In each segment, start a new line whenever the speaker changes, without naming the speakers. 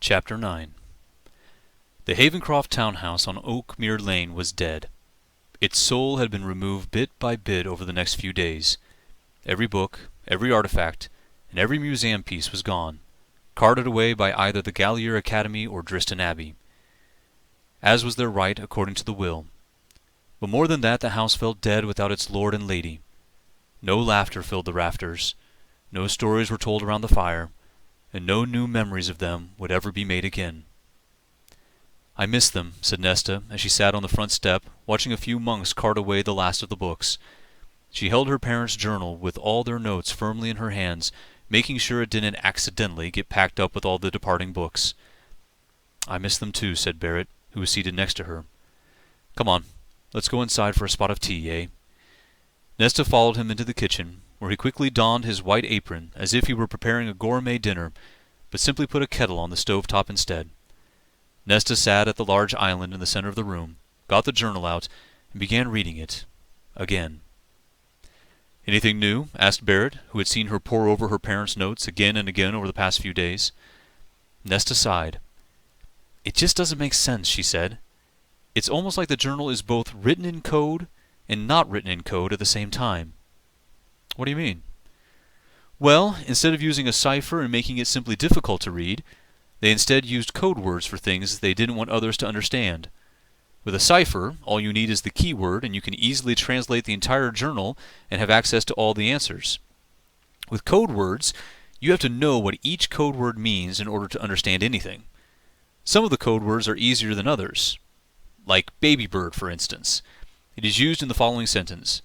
Chapter 9 The Havencroft townhouse on Oakmere Lane was dead. Its soul had been removed bit by bit over the next few days. Every book, every artifact, and every museum piece was gone, carted away by either the Gallier Academy or Driston Abbey, as was their right according to the will. But more than that, the house felt dead without its lord and lady. No laughter filled the rafters, no stories were told around the fire, and no new memories of them would ever be made again. "I miss them," said Nesta, as she sat on the front step, watching a few monks cart away the last of the books. She held her parents' journal with all their notes firmly in her hands, making sure it didn't accidentally get packed up with all the departing books. "I miss them too," said Barrett, who was seated next to her. "Come on, let's go inside for a spot of tea, eh?" Nesta followed him into the kitchen, where he quickly donned his white apron as if he were preparing a gourmet dinner, but simply put a kettle on the stove-top instead. Nesta sat at the large island in the center of the room, got the journal out, and began reading it. Again. "Anything new?" asked Barrett, who had seen her pore over her parents' notes again and again over the past few days. Nesta sighed. "It just doesn't make sense," she said. "It's almost like the journal is both written in code and not written in code at the same time." "What do you mean?" "Well, instead of using a cipher and making it simply difficult to read, they instead used code words for things they didn't want others to understand. With a cipher, all you need is the keyword, and you can easily translate the entire journal and have access to all the answers. With code words, you have to know what each code word means in order to understand anything. Some of the code words are easier than others. Like baby bird, for instance. It is used in the following sentence.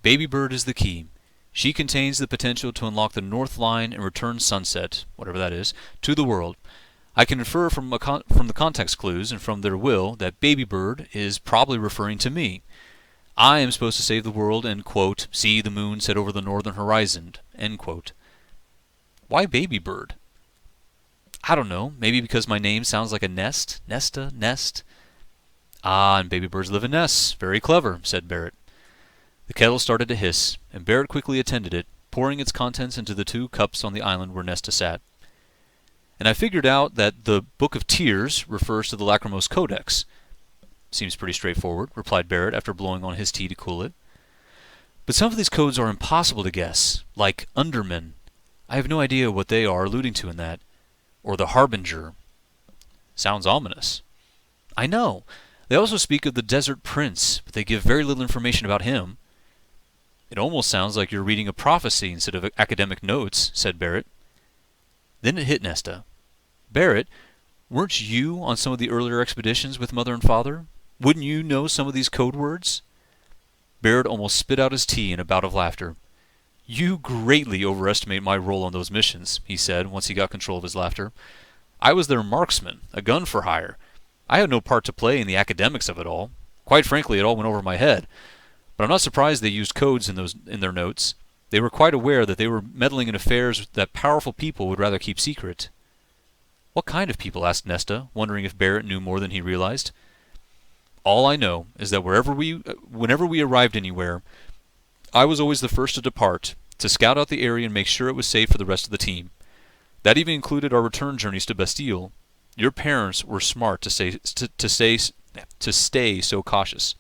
Baby bird is the key. She contains the potential to unlock the North Line and return sunset, whatever that is, to the world. I can infer from the context clues and from their will that baby bird is probably referring to me. I am supposed to save the world and, quote, see the moon set over the northern horizon, end quote. Why baby bird? I don't know, maybe because my name sounds like a nest? Nesta, nest? Ah, and baby birds live in nests. Very clever, said Barrett. The kettle started to hiss, and Barrett quickly attended it, pouring its contents into the 2 cups on the island where Nesta sat. "And I figured out that the Book of Tears refers to the Lachrymose Codex." "Seems pretty straightforward," replied Barrett after blowing on his tea to cool it. "But some of these codes are impossible to guess, like Underman. I have no idea what they are alluding to in that. Or the Harbinger." "Sounds ominous." "I know. They also speak of the Desert Prince, but they give very little information about him." "It almost sounds like you're reading a prophecy instead of academic notes," said Barrett. Then it hit Nesta. "Barrett, weren't you on some of the earlier expeditions with Mother and Father? Wouldn't you know some of these code words?" Barrett almost spit out his tea in a bout of laughter. "You greatly overestimate my role on those missions," he said, once he got control of his laughter. "I was their marksman, a gun for hire. I had no part to play in the academics of it all. Quite frankly, it all went over my head. But I'm not surprised they used codes in their notes. They were quite aware that they were meddling in affairs that powerful people would rather keep secret." "What kind of people?" asked Nesta, wondering if Barrett knew more than he realized. "All I know is that whenever we arrived anywhere, I was always the first to depart, to scout out the area and make sure it was safe for the rest of the team. That even included our return journeys to Bastille. Your parents were smart to stay so cautious."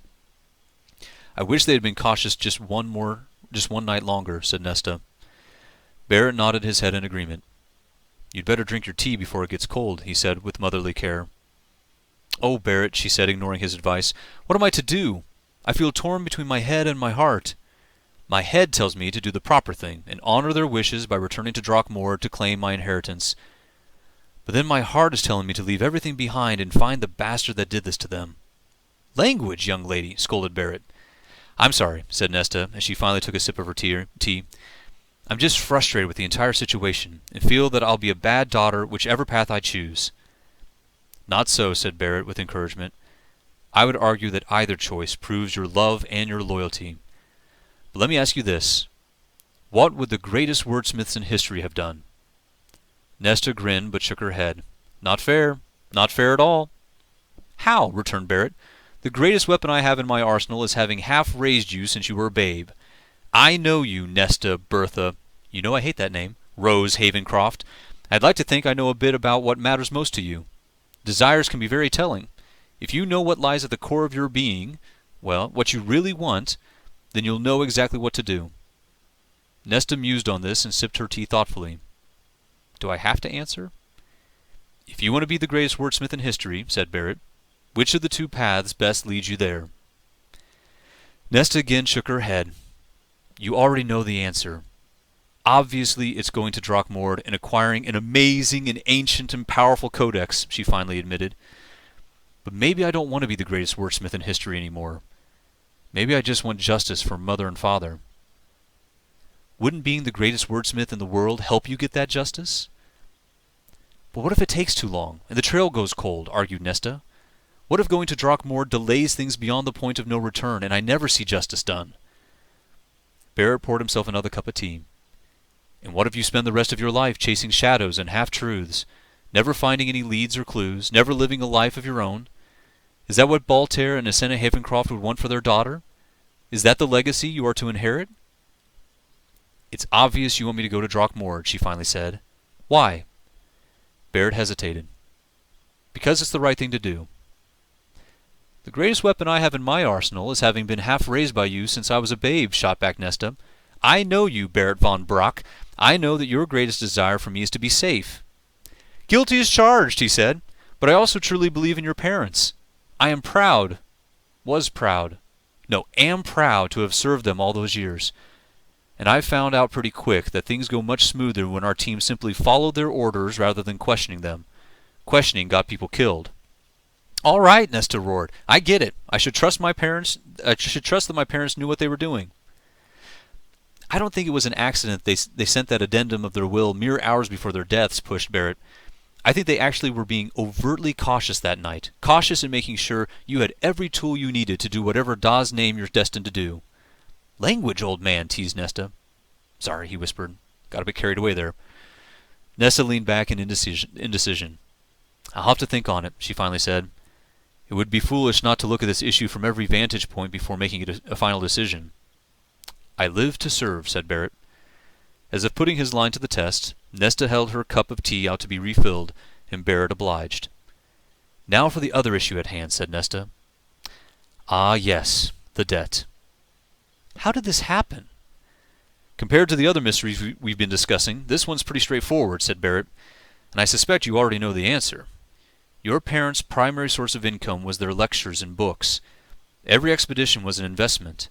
"I wish they had been cautious just one night longer," said Nesta. Barrett nodded his head in agreement. "You'd better drink your tea before it gets cold," he said with motherly care. "Oh, Barrett," she said, ignoring his advice, "what am I to do? I feel torn between my head and my heart. My head tells me to do the proper thing and honor their wishes by returning to Drakmor to claim my inheritance. But then my heart is telling me to leave everything behind and find the bastard that did this to them." "Language, young lady," scolded Barrett. "I'm sorry," said Nesta, as she finally took a sip of her tea. "I'm just frustrated with the entire situation, and feel that I'll be a bad daughter whichever path I choose." "Not so," said Barrett with encouragement. "I would argue that either choice proves your love and your loyalty. But let me ask you this. What would the greatest wordsmiths in history have done?" Nesta grinned but shook her head. "Not fair. Not fair at all." "How?" returned Barrett. "The greatest weapon I have in my arsenal is having half raised you since you were a babe. I know you, Nesta Bertha—you know I hate that name— Rose Havencroft. I'd like to think I know a bit about what matters most to you. Desires can be very telling. If you know what lies at the core of your being, well, what you really want, then you'll know exactly what to do." Nesta mused on this and sipped her tea thoughtfully. "Do I have to answer?" "If you want to be the greatest wordsmith in history," said Barrett, "which of the two paths best leads you there?" Nesta again shook her head. "You already know the answer. Obviously it's going to Drakmord and acquiring an amazing and ancient and powerful codex," she finally admitted. "But maybe I don't want to be the greatest wordsmith in history anymore. Maybe I just want justice for Mother and Father." "Wouldn't being the greatest wordsmith in the world help you get that justice?" "But what if it takes too long, and the trail goes cold?" argued Nesta. "What if going to Drakmord delays things beyond the point of no return, and I never see justice done?" Barrett poured himself another cup of tea. "And what if you spend the rest of your life chasing shadows and half-truths, never finding any leads or clues, never living a life of your own? Is that what Baltair and Asenna Havencroft would want for their daughter? Is that the legacy you are to inherit?" "It's obvious you want me to go to Drakmord," she finally said. "Why?" Barrett hesitated. "Because it's the right thing to do." "The greatest weapon I have in my arsenal is having been half raised by you since I was a babe," shot back Nesta. "I know you, Barrett von Brock. I know that your greatest desire for me is to be safe." "Guilty as charged," he said. "But I also truly believe in your parents. I am proud, am proud to have served them all those years. And I found out pretty quick that things go much smoother when our team simply followed their orders rather than questioning them. Questioning got people killed." "All right," Nesta roared. "I get it. I should trust that my parents knew what they were doing." "I don't think it was an accident they sent that addendum of their will mere hours before their deaths," pushed Barrett. "I think they actually were being overtly cautious that night. Cautious in making sure you had every tool you needed to do whatever Da's name you're destined to do." "Language, old man," teased Nesta. "Sorry," he whispered. "Got a bit carried away there." Nesta leaned back in indecision. "I'll have to think on it," she finally said. "It would be foolish not to look at this issue from every vantage point before making it a final decision." "I live to serve," said Barrett. As if putting his line to the test, Nesta held her cup of tea out to be refilled, and Barrett obliged. "Now for the other issue at hand," said Nesta. "Ah, yes, the debt." "How did this happen?" "Compared to the other mysteries we've been discussing, this one's pretty straightforward," said Barrett. "And I suspect you already know the answer. Your parents' primary source of income was their lectures and books. Every expedition was an investment.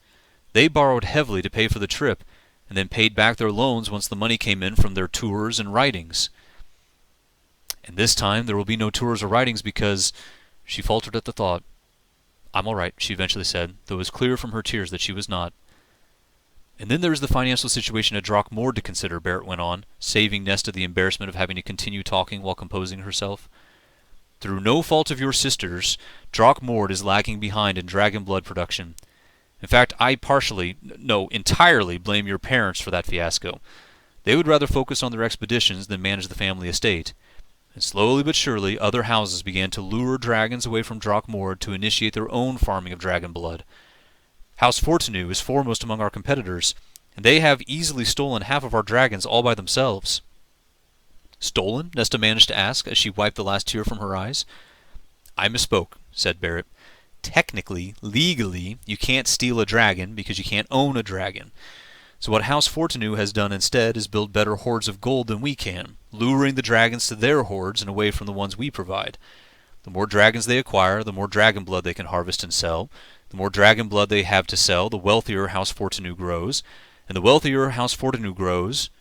They borrowed heavily to pay for the trip, and then paid back their loans once the money came in from their tours and writings. And this time there will be no tours or writings because—" She faltered at the thought. "I'm all right," she eventually said, though it was clear from her tears that she was not. "And then there is the financial situation at Drakmord to consider," Barrett went on, saving Nesta the embarrassment of having to continue talking while composing herself. "Through no fault of your sister's, Drakmord is lagging behind in dragon blood production. In fact, I entirely blame your parents for that fiasco. They would rather focus on their expeditions than manage the family estate. And slowly but surely other houses began to lure dragons away from Drakmord to initiate their own farming of dragon blood. House Fortanu is foremost among our competitors, and they have easily stolen half of our dragons all by themselves." "Stolen?" Nesta managed to ask, as she wiped the last tear from her eyes. "I misspoke," said Barrett. "Technically, legally, you can't steal a dragon because you can't own a dragon. So what House Fortanu has done instead is build better hoards of gold than we can, luring the dragons to their hoards and away from the ones we provide. The more dragons they acquire, the more dragon blood they can harvest and sell. The more dragon blood they have to sell, the wealthier House Fortanu grows. And the wealthier House Fortanu grows,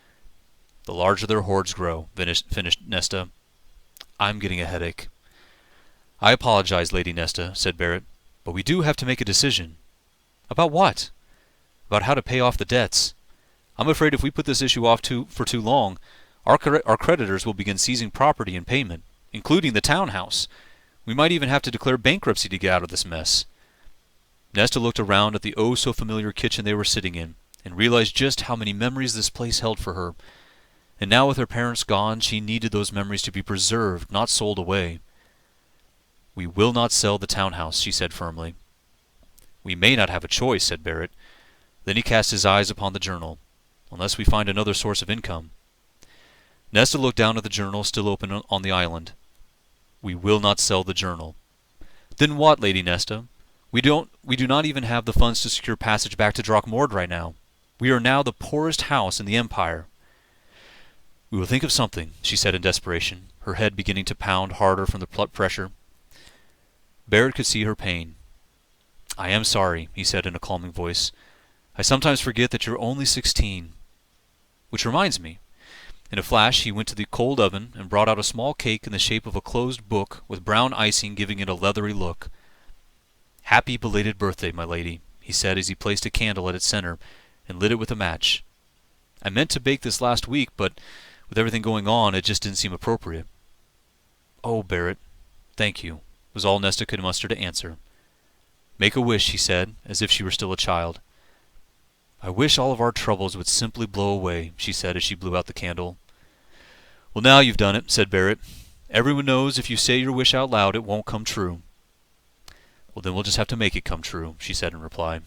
the larger their hoards grow," finished Nesta. "I'm getting a headache." "I apologize, Lady Nesta," said Barrett, "but we do have to make a decision." "About what?" "About how to pay off the debts. I'm afraid if we put this issue off for too long, our creditors will begin seizing property in payment, including the townhouse. We might even have to declare bankruptcy to get out of this mess." Nesta looked around at the oh-so-familiar kitchen they were sitting in, and realized just how many memories this place held for her. And now with her parents gone, she needed those memories to be preserved, not sold away. "We will not sell the townhouse," she said firmly. "We may not have a choice," said Barrett. Then he cast his eyes upon the journal. "Unless we find another source of income." Nesta looked down at the journal still open on the island. "We will not sell the journal." "Then what, Lady Nesta? We do not even have the funds to secure passage back to Drakmord right now. We are now the poorest house in the Empire." "We will think of something," she said in desperation, her head beginning to pound harder from the blood pressure. Barrett could see her pain. "I am sorry," he said in a calming voice. "I sometimes forget that you're only 16. Which reminds me." In a flash he went to the cold oven and brought out a small cake in the shape of a closed book with brown icing giving it a leathery look. "Happy belated birthday, my lady," he said as he placed a candle at its center and lit it with a match. "I meant to bake this last week, but with everything going on it just didn't seem appropriate." "Oh, Barrett, thank you," was all Nesta could muster to answer. "Make a wish," he said, as if she were still a child. "I wish all of our troubles would simply blow away," she said as she blew out the candle. "Well, now you've done it," said Barrett. "Everyone knows if you say your wish out loud it won't come true." "Well, then we'll just have to make it come true," she said in reply.